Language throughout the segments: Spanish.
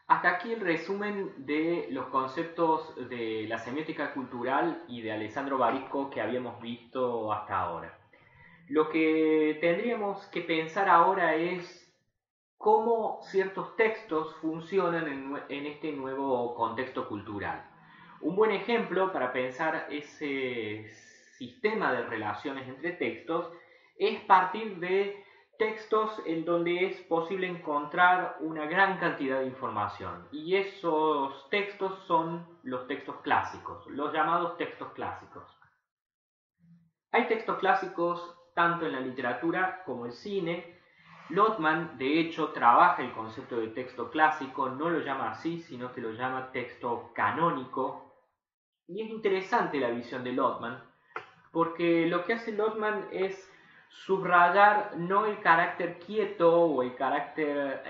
Hasta aquí el resumen de los conceptos de la semiótica cultural y de Alessandro Barico que habíamos visto hasta ahora. Lo que tendríamos que pensar ahora es cómo ciertos textos funcionan en este nuevo contexto cultural. Un buen ejemplo para pensar ese sistema de relaciones entre textos es partir de textos en donde es posible encontrar una gran cantidad de información. Y esos textos son los textos clásicos, los llamados textos clásicos. Hay textos clásicos tanto en la literatura como el cine. Lotman, de hecho, trabaja el concepto de texto clásico, no lo llama así, sino que lo llama texto canónico. Y es interesante la visión de Lotman, porque lo que hace Lotman es subrayar no el carácter quieto o el carácter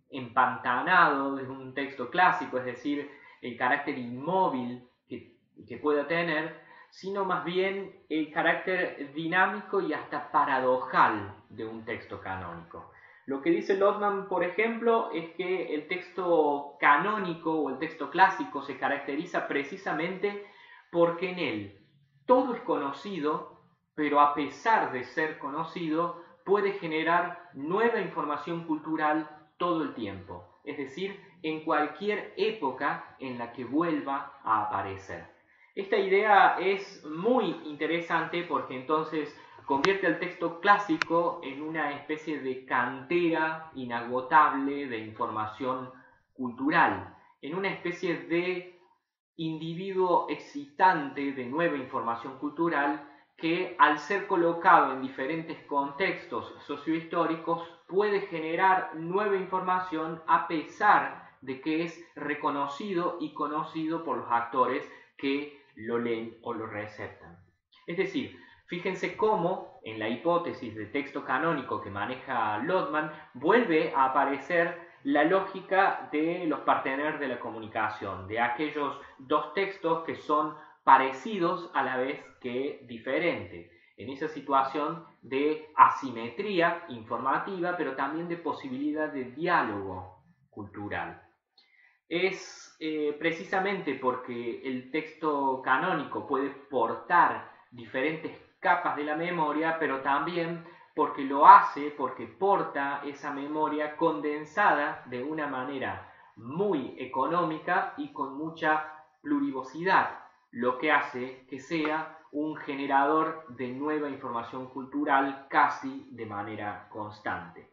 empantanado de un texto clásico, es decir, el carácter inmóvil que pueda tener, sino más bien el carácter dinámico y hasta paradojal de un texto canónico. Lo que dice Lotman, por ejemplo, es que el texto canónico o el texto clásico se caracteriza precisamente porque en él todo es conocido, pero a pesar de ser conocido, puede generar nueva información cultural todo el tiempo, es decir, en cualquier época en la que vuelva a aparecer. Esta idea es muy interesante porque entonces convierte al texto clásico en una especie de cantera inagotable de información cultural, en una especie de individuo excitante de nueva información cultural que al ser colocado en diferentes contextos sociohistóricos puede generar nueva información a pesar de que es reconocido y conocido por los actores que lo leen o lo receptan. Es decir, fíjense cómo en la hipótesis de texto canónico que maneja Lotman vuelve a aparecer la lógica de los partenaires de la comunicación, de aquellos dos textos que son parecidos a la vez que diferentes, en esa situación de asimetría informativa, pero también de posibilidad de diálogo cultural. Es precisamente porque el texto canónico puede portar diferentes capas de la memoria, pero también porque lo hace, porque porta esa memoria condensada de una manera muy económica y con mucha plurivocidad, lo que hace que sea un generador de nueva información cultural casi de manera constante.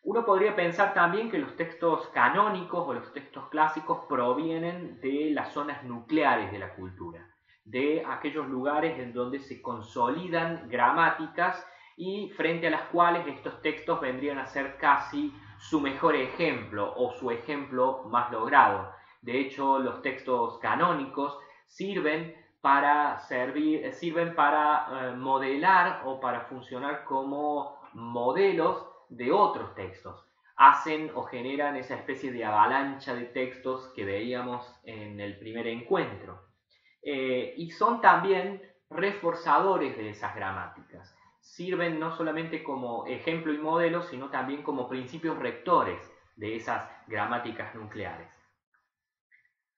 Uno podría pensar también que los textos canónicos o los textos clásicos provienen de las zonas nucleares de la cultura, de aquellos lugares en donde se consolidan gramáticas y frente a las cuales estos textos vendrían a ser casi su mejor ejemplo o su ejemplo más logrado. De hecho, los textos canónicos sirven para modelar o para funcionar como modelos de otros textos. Hacen o generan esa especie de avalancha de textos que veíamos en el primer encuentro. Y son también reforzadores de esas gramáticas. Sirven no solamente como ejemplo y modelo, sino también como principios rectores de esas gramáticas nucleares.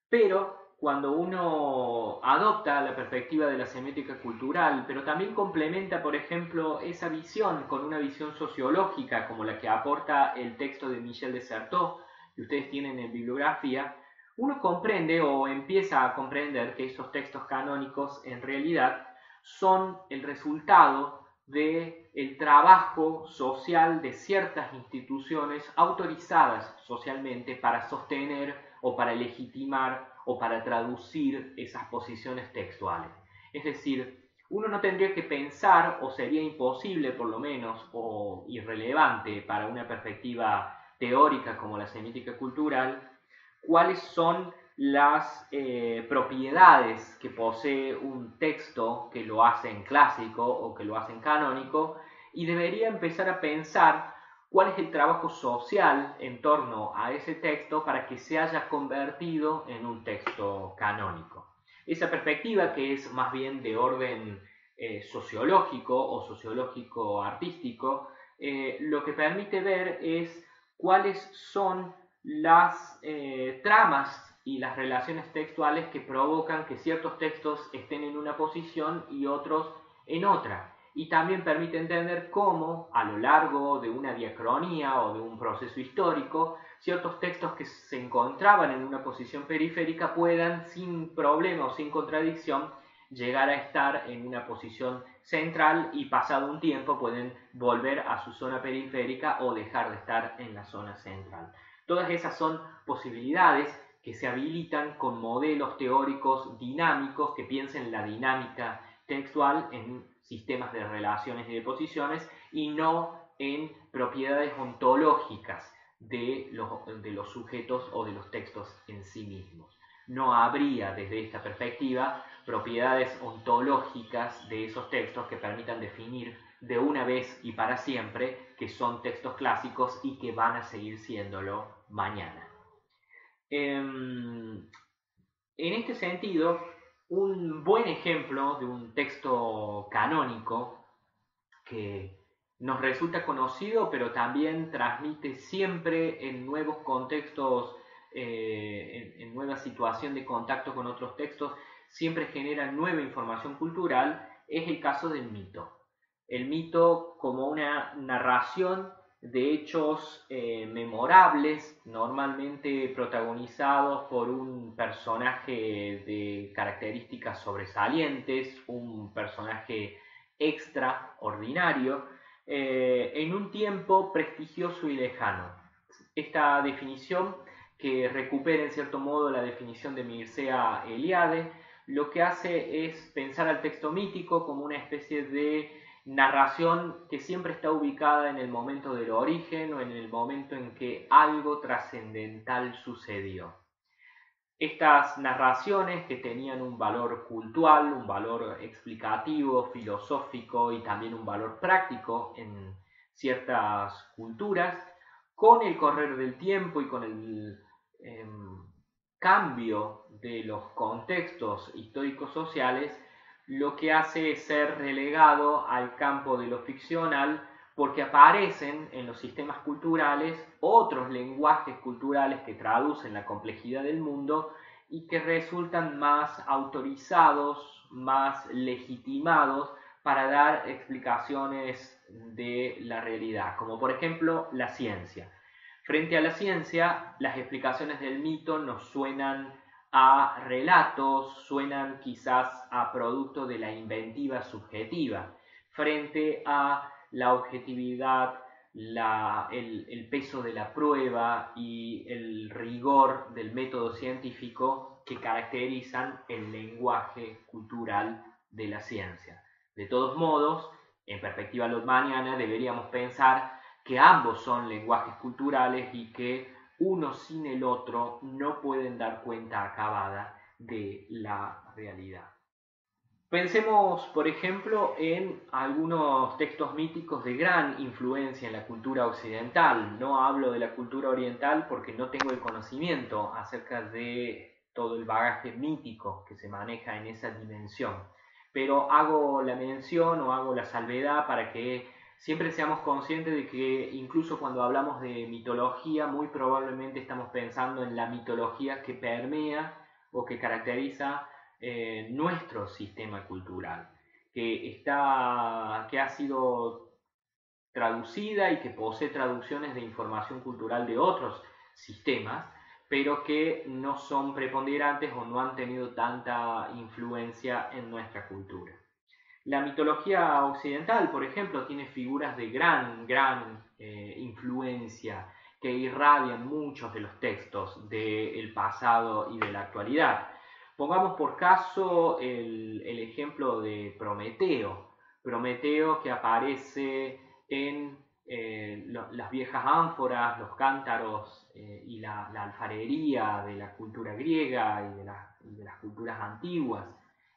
Pero cuando uno adopta la perspectiva de la semiótica cultural, pero también complementa, por ejemplo, esa visión con una visión sociológica como la que aporta el texto de Michel de Certeau, que ustedes tienen en bibliografía, uno comprende o empieza a comprender que esos textos canónicos en realidad son el resultado del trabajo social de ciertas instituciones autorizadas socialmente para sostener o para legitimar o para traducir esas posiciones textuales. Es decir, uno no tendría que pensar, o sería imposible por lo menos, o irrelevante para una perspectiva teórica como la semiótica cultural, cuáles son las propiedades que posee un texto que lo hacen clásico o que lo hacen canónico, y debería empezar a pensar cuál es el trabajo social en torno a ese texto para que se haya convertido en un texto canónico. Esa perspectiva, que es más bien de orden sociológico o sociológico artístico, lo que permite ver es cuáles son las tramas y las relaciones textuales que provocan que ciertos textos estén en una posición y otros en otra. Y también permite entender cómo, a lo largo de una diacronía o de un proceso histórico, ciertos textos que se encontraban en una posición periférica puedan, sin problema o sin contradicción, llegar a estar en una posición central y pasado un tiempo pueden volver a su zona periférica o dejar de estar en la zona central. Todas esas son posibilidades que se habilitan con modelos teóricos dinámicos que piensen la dinámica textual en sistemas de relaciones y de posiciones y no en propiedades ontológicas de los sujetos o de los textos en sí mismos. No habría desde esta perspectiva propiedades ontológicas de esos textos que permitan definir de una vez y para siempre que son textos clásicos y que van a seguir siéndolo mañana. En este sentido, un buen ejemplo de un texto canónico que nos resulta conocido, pero también transmite siempre en nuevos contextos, en nueva situación de contacto con otros textos, siempre genera nueva información cultural, es el caso del mito. El mito como una narración de hechos memorables, normalmente protagonizados por un personaje de características sobresalientes, un personaje extraordinario, en un tiempo prestigioso y lejano. Esta definición, que recupera en cierto modo la definición de Mircea Eliade, lo que hace es pensar al texto mítico como una especie de narración que siempre está ubicada en el momento del origen o en el momento en que algo trascendental sucedió. Estas narraciones, que tenían un valor cultural, un valor explicativo, filosófico y también un valor práctico en ciertas culturas, con el correr del tiempo y con el cambio de los contextos históricos sociales, lo que hace es ser relegado al campo de lo ficcional, porque aparecen en los sistemas culturales otros lenguajes culturales que traducen la complejidad del mundo y que resultan más autorizados, más legitimados para dar explicaciones de la realidad, como por ejemplo la ciencia. Frente a la ciencia, las explicaciones del mito nos suenan a relatos, suenan quizás a producto de la inventiva subjetiva. Frente a la objetividad, el peso de la prueba y el rigor del método científico que caracterizan el lenguaje cultural de la ciencia. De todos modos, en perspectiva lotmaniana, deberíamos pensar que ambos son lenguajes culturales y que uno sin el otro no pueden dar cuenta acabada de la realidad. Pensemos, por ejemplo, en algunos textos míticos de gran influencia en la cultura occidental. No hablo de la cultura oriental porque no tengo el conocimiento acerca de todo el bagaje mítico que se maneja en esa dimensión. Pero hago la mención o hago la salvedad para que siempre seamos conscientes de que incluso cuando hablamos de mitología, muy probablemente estamos pensando en la mitología que permea o que caracteriza nuestro sistema cultural, que ha sido traducida y que posee traducciones de información cultural de otros sistemas, pero que no son preponderantes o no han tenido tanta influencia en nuestra cultura. La mitología occidental, por ejemplo, tiene figuras de gran influencia que irradian muchos de los textos del pasado y de la actualidad. Pongamos por caso el ejemplo de Prometeo. Prometeo, que aparece en las viejas ánforas, los cántaros y la alfarería de la cultura griega y de las culturas antiguas,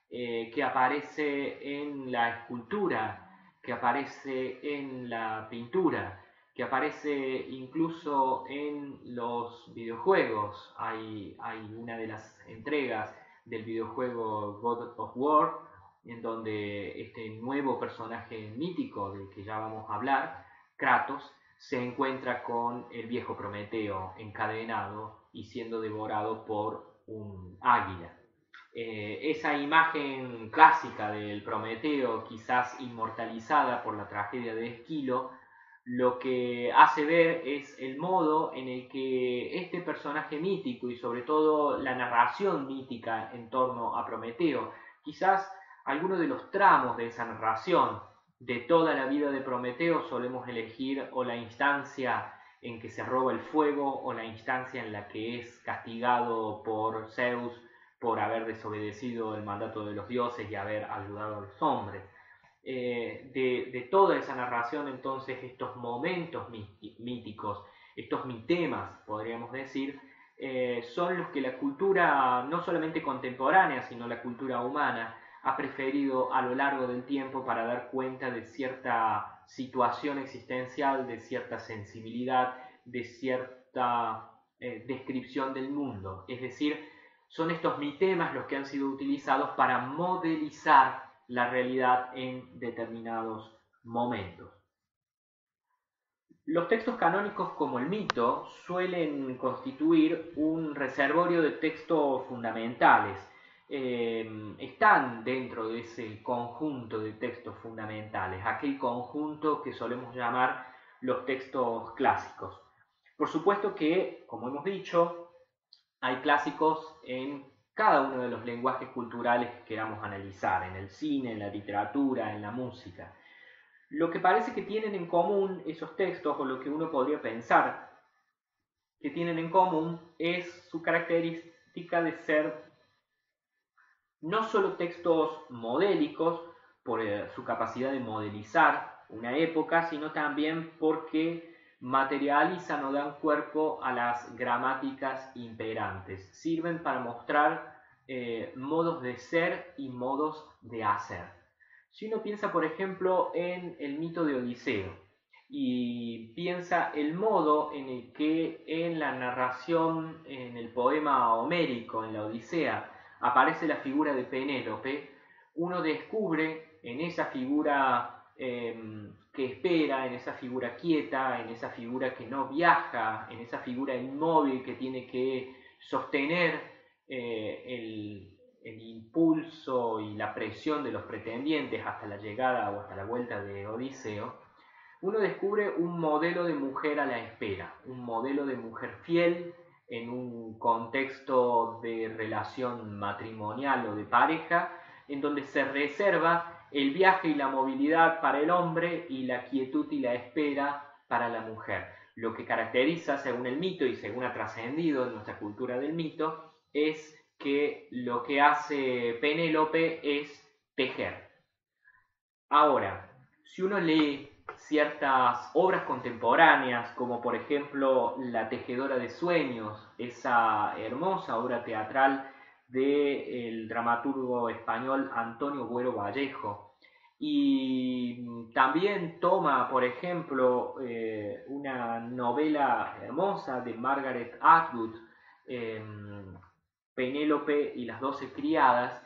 que aparece en la escultura, que aparece en la pintura, que aparece incluso en los videojuegos. Hay una de las entregas del videojuego God of War, en donde este nuevo personaje mítico del que ya vamos a hablar, Kratos, se encuentra con el viejo Prometeo encadenado y siendo devorado por un águila. Esa imagen clásica del Prometeo, quizás inmortalizada por la tragedia de Esquilo, lo que hace ver es el modo en el que este personaje mítico y sobre todo la narración mítica en torno a Prometeo, quizás algunos de los tramos de esa narración de toda la vida de Prometeo solemos elegir o la instancia en que se roba el fuego o la instancia en la que es castigado por Zeus por haber desobedecido el mandato de los dioses y haber ayudado a los hombres. De toda esa narración, entonces, estos momentos míticos, estos mitemas, podríamos decir, son los que la cultura, no solamente contemporánea, sino la cultura humana, ha preferido a lo largo del tiempo para dar cuenta de cierta situación existencial, de cierta sensibilidad, de cierta descripción del mundo. Es decir, son estos mitemas los que han sido utilizados para modelizar la realidad en determinados momentos. Los textos canónicos como el mito suelen constituir un reservorio de textos fundamentales. Están dentro de ese conjunto de textos fundamentales, aquel conjunto que solemos llamar los textos clásicos. Por supuesto que, como hemos dicho, hay clásicos en cada uno de los lenguajes culturales que queramos analizar, en el cine, en la literatura, en la música. Lo que parece que tienen en común esos textos, o lo que uno podría pensar que tienen en común, es su característica de ser no solo textos modélicos, por su capacidad de modelizar una época, sino también porque materializan o dan cuerpo a las gramáticas imperantes. Sirven para mostrar modos de ser y modos de hacer. Si uno piensa, por ejemplo, en el mito de Odiseo y piensa el modo en el que en la narración, en el poema homérico, en la Odisea, aparece la figura de Penélope, uno descubre en esa figura que espera, en esa figura quieta, en esa figura que no viaja, en esa figura inmóvil que tiene que sostener el impulso y la presión de los pretendientes hasta la llegada o hasta la vuelta de Odiseo, uno descubre un modelo de mujer a la espera, un modelo de mujer fiel en un contexto de relación matrimonial o de pareja, en donde se reserva el viaje y la movilidad para el hombre y la quietud y la espera para la mujer. Lo que caracteriza, según el mito y según ha trascendido en nuestra cultura del mito, es que lo que hace Penélope es tejer. Ahora, si uno lee ciertas obras contemporáneas, como por ejemplo La tejedora de sueños, esa hermosa obra teatral del dramaturgo español Antonio Buero Vallejo, y también toma, por ejemplo, una novela hermosa de Margaret Atwood, Penélope y las 12 criadas,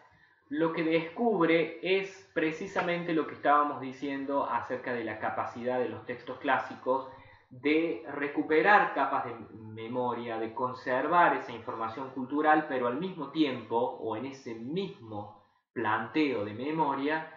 lo que descubre es precisamente lo que estábamos diciendo acerca de la capacidad de los textos clásicos de recuperar capas de memoria, de conservar esa información cultural, pero al mismo tiempo, o en ese mismo planteo de memoria,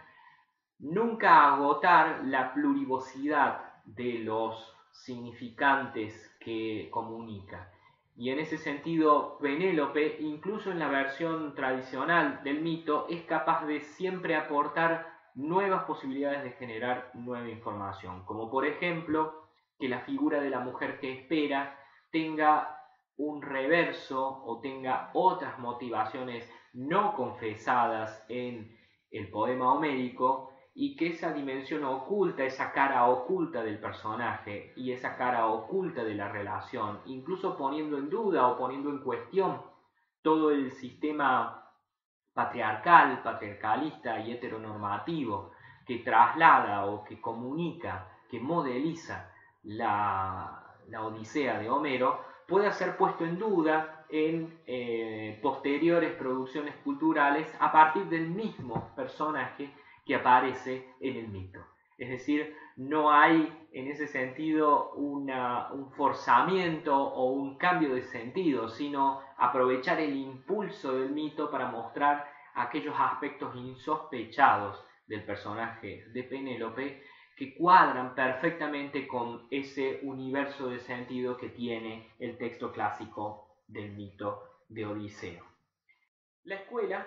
nunca agotar la plurivocidad de los significantes que comunica. Y en ese sentido, Penélope, incluso en la versión tradicional del mito, es capaz de siempre aportar nuevas posibilidades de generar nueva información. Como por ejemplo, que la figura de la mujer que espera tenga un reverso o tenga otras motivaciones no confesadas en el poema homérico, y que esa dimensión oculta, esa cara oculta del personaje y esa cara oculta de la relación, incluso poniendo en duda o poniendo en cuestión todo el sistema patriarcal, patriarcalista y heteronormativo que traslada o que comunica, que modeliza la Odisea de Homero, pueda ser puesto en duda en posteriores producciones culturales a partir del mismo personaje que aparece en el mito. Es decir, no hay en ese sentido un forzamiento o un cambio de sentido, sino aprovechar el impulso del mito para mostrar aquellos aspectos insospechados del personaje de Penélope que cuadran perfectamente con ese universo de sentido que tiene el texto clásico del mito de Odiseo. La escuela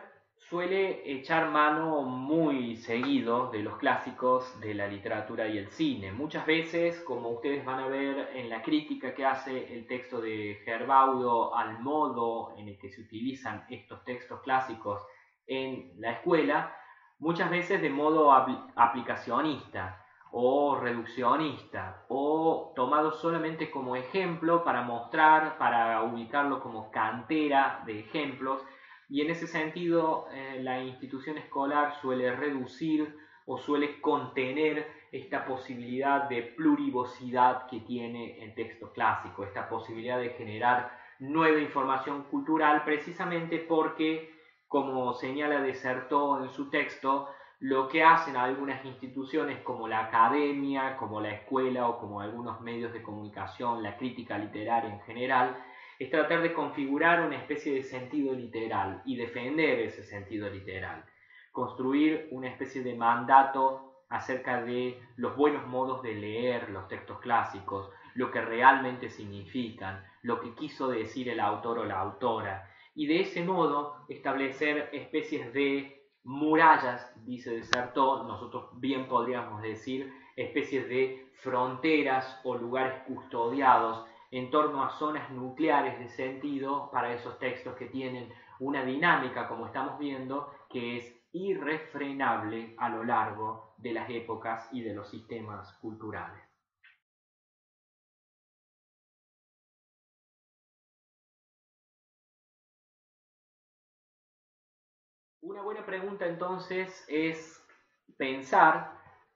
suele echar mano muy seguido de los clásicos de la literatura y el cine. Muchas veces, como ustedes van a ver en la crítica que hace el texto de Gerbaudo al modo en el que se utilizan estos textos clásicos en la escuela, muchas veces de modo aplicacionista o reduccionista, o tomado solamente como ejemplo para mostrar, para ubicarlo como cantera de ejemplos, y en ese sentido la institución escolar suele reducir o suele contener esta posibilidad de plurivocidad que tiene el texto clásico, esta posibilidad de generar nueva información cultural, precisamente porque, como señala Desertó en su texto, lo que hacen algunas instituciones como la academia, como la escuela o como algunos medios de comunicación, la crítica literaria en general, es tratar de configurar una especie de sentido literal y defender ese sentido literal, construir una especie de mandato acerca de los buenos modos de leer los textos clásicos, lo que realmente significan, lo que quiso decir el autor o la autora, y de ese modo establecer especies de murallas, dice Desertó, nosotros bien podríamos decir especies de fronteras o lugares custodiados en torno a zonas nucleares de sentido para esos textos que tienen una dinámica, como estamos viendo, que es irrefrenable a lo largo de las épocas y de los sistemas culturales. Una buena pregunta entonces es pensar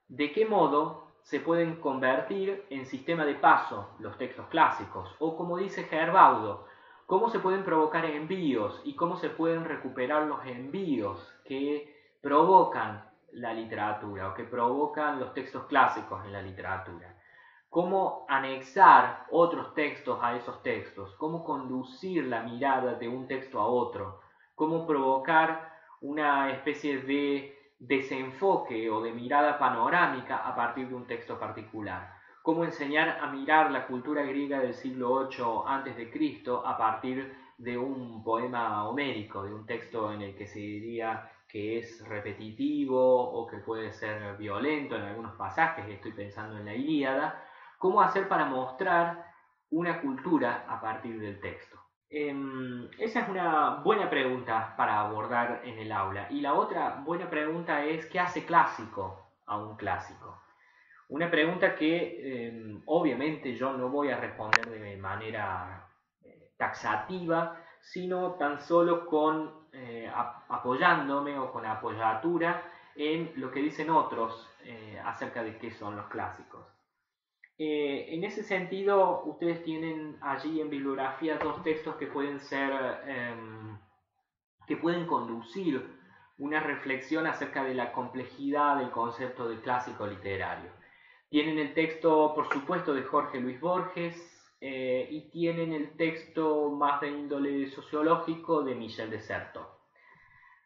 de qué modo se pueden convertir en sistema de paso los textos clásicos, o como dice Gerbaudo, cómo se pueden provocar envíos y cómo se pueden recuperar los envíos que provocan la literatura o que provocan los textos clásicos en la literatura. Cómo anexar otros textos a esos textos, cómo conducir la mirada de un texto a otro, cómo provocar una especie de desenfoque o de mirada panorámica a partir de un texto particular. Cómo enseñar a mirar la cultura griega del siglo VIII a.C. a partir de un poema homérico, de un texto en el que se diría que es repetitivo o que puede ser violento en algunos pasajes, estoy pensando en la Ilíada. Cómo hacer para mostrar una cultura a partir del texto. Esa es una buena pregunta para abordar en el aula. Y la otra buena pregunta es, ¿qué hace clásico a un clásico? Una pregunta que obviamente yo no voy a responder de manera taxativa, sino tan solo con apoyándome o con apoyatura en lo que dicen otros acerca de qué son los clásicos. En ese sentido, ustedes tienen allí en bibliografía dos textos que pueden ser, que pueden conducir una reflexión acerca de la complejidad del concepto de clásico literario. Tienen el texto, por supuesto, de Jorge Luis Borges y tienen el texto más de índole sociológico de Michel de Certeau.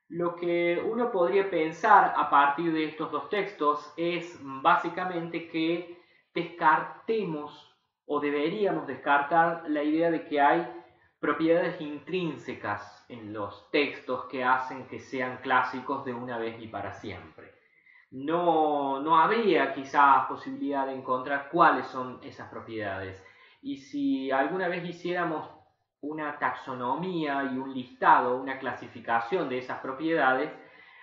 Lo que uno podría pensar a partir de estos dos textos es básicamente que descartemos o deberíamos descartar la idea de que hay propiedades intrínsecas en los textos que hacen que sean clásicos de una vez y para siempre. No habría quizás posibilidad de encontrar cuáles son esas propiedades. Y si alguna vez hiciéramos una taxonomía y un listado, una clasificación de esas propiedades,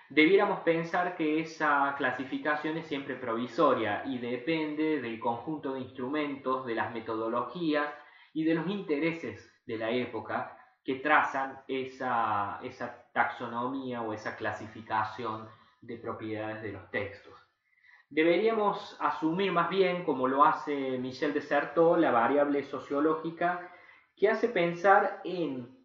debiéramos pensar que esa clasificación es siempre provisoria y depende del conjunto de instrumentos, de las metodologías y de los intereses de la época que trazan esa taxonomía o esa clasificación de propiedades de los textos. Deberíamos asumir más bien, como lo hace Michel de Certeau, la variable sociológica que hace pensar en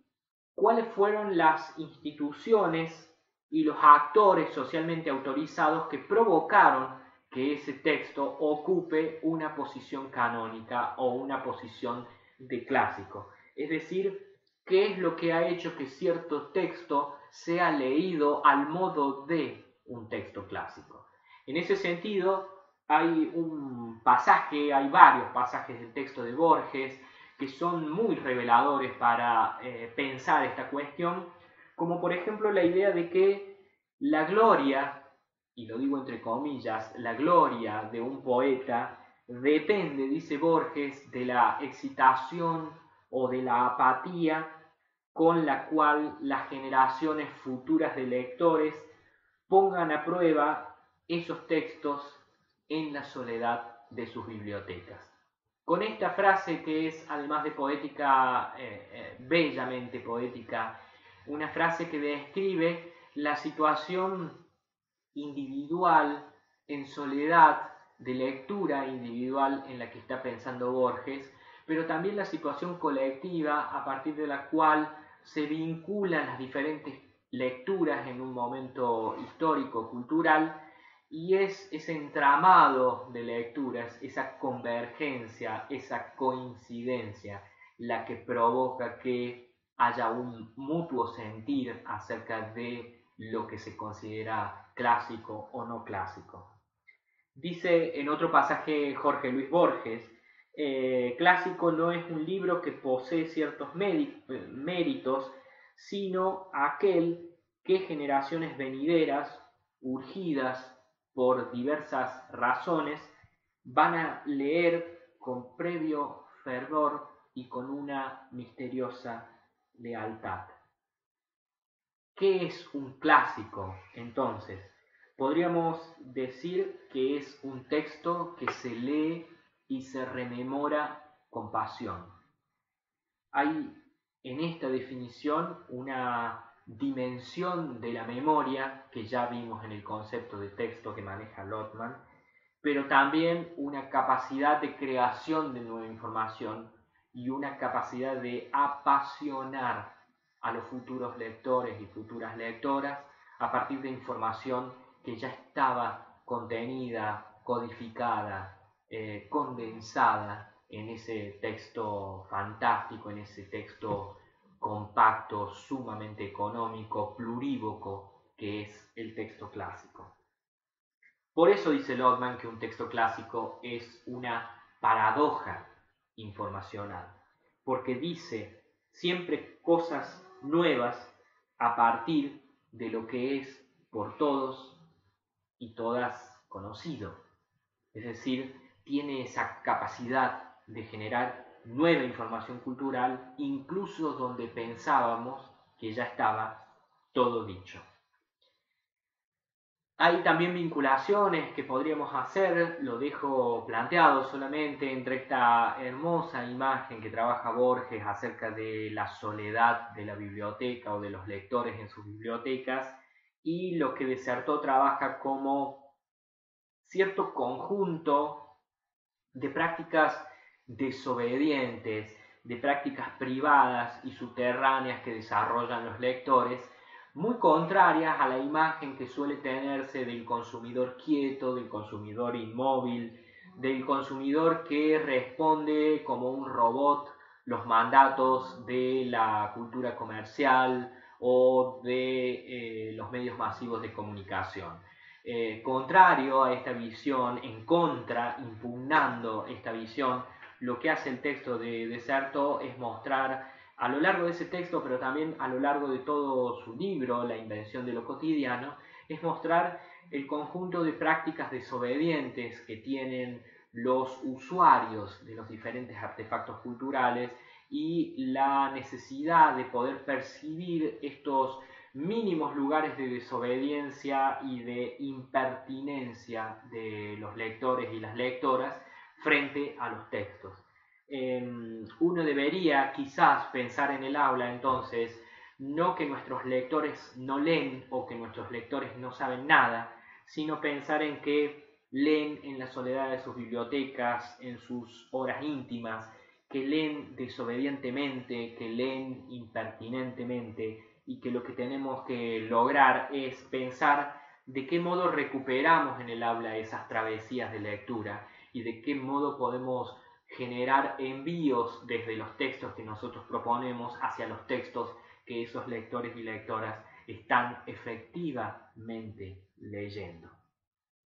cuáles fueron las instituciones y los actores socialmente autorizados que provocaron que ese texto ocupe una posición canónica o una posición de clásico. Es decir, qué es lo que ha hecho que cierto texto sea leído al modo de un texto clásico. En ese sentido, hay varios pasajes del texto de Borges que son muy reveladores para pensar esta cuestión, como por ejemplo la idea de que la gloria, y lo digo entre comillas, la gloria de un poeta depende, dice Borges, de la excitación o de la apatía con la cual las generaciones futuras de lectores pongan a prueba esos textos en la soledad de sus bibliotecas. Con esta frase, que es además de poética, bellamente poética, una frase que describe la situación individual, en soledad, de lectura individual en la que está pensando Borges, pero también la situación colectiva a partir de la cual se vinculan las diferentes lecturas en un momento histórico, cultural, y es ese entramado de lecturas, esa convergencia, esa coincidencia, la que provoca que haya un mutuo sentir acerca de lo que se considera clásico o no clásico. Dice en otro pasaje Jorge Luis Borges, clásico no es un libro que posee ciertos méritos, sino aquel que generaciones venideras, urgidas por diversas razones, van a leer con previo fervor y con una misteriosa lealtad. ¿Qué es un clásico, entonces? Podríamos decir que es un texto que se lee y se rememora con pasión. Hay en esta definición una dimensión de la memoria que ya vimos en el concepto de texto que maneja Lotman, pero también una capacidad de creación de nueva información y una capacidad de apasionar a los futuros lectores y futuras lectoras a partir de información que ya estaba contenida, codificada, condensada en ese texto fantástico, en ese texto compacto, sumamente económico, plurívoco, que es el texto clásico. Por eso dice Lotman que un texto clásico es una paradoja informacional, porque dice siempre cosas nuevas a partir de lo que es por todos y todas conocido. Es decir, tiene esa capacidad de generar nueva información cultural, incluso donde pensábamos que ya estaba todo dicho. Hay también vinculaciones que podríamos hacer, lo dejo planteado solamente, entre esta hermosa imagen que trabaja Borges acerca de la soledad de la biblioteca o de los lectores en sus bibliotecas, y lo que Dessertó trabaja como cierto conjunto de prácticas desobedientes, de prácticas privadas y subterráneas que desarrollan los lectores, muy contrarias a la imagen que suele tenerse del consumidor quieto, del consumidor inmóvil, del consumidor que responde como un robot los mandatos de la cultura comercial o de los medios masivos de comunicación. Contrario a esta visión, en contra, impugnando esta visión, lo que hace el texto de Dessertó es mostrar a lo largo de ese texto, pero también a lo largo de todo su libro, La invención de lo cotidiano, es mostrar el conjunto de prácticas desobedientes que tienen los usuarios de los diferentes artefactos culturales y la necesidad de poder percibir estos mínimos lugares de desobediencia y de impertinencia de los lectores y las lectoras frente a los textos. Uno debería quizás pensar en el aula entonces, no que nuestros lectores no leen o que nuestros lectores no saben nada, sino pensar en que leen en la soledad de sus bibliotecas, en sus horas íntimas, que leen desobedientemente, que leen impertinentemente, y que lo que tenemos que lograr es pensar de qué modo recuperamos en el aula esas travesías de lectura y de qué modo podemos generar envíos desde los textos que nosotros proponemos hacia los textos que esos lectores y lectoras están efectivamente leyendo.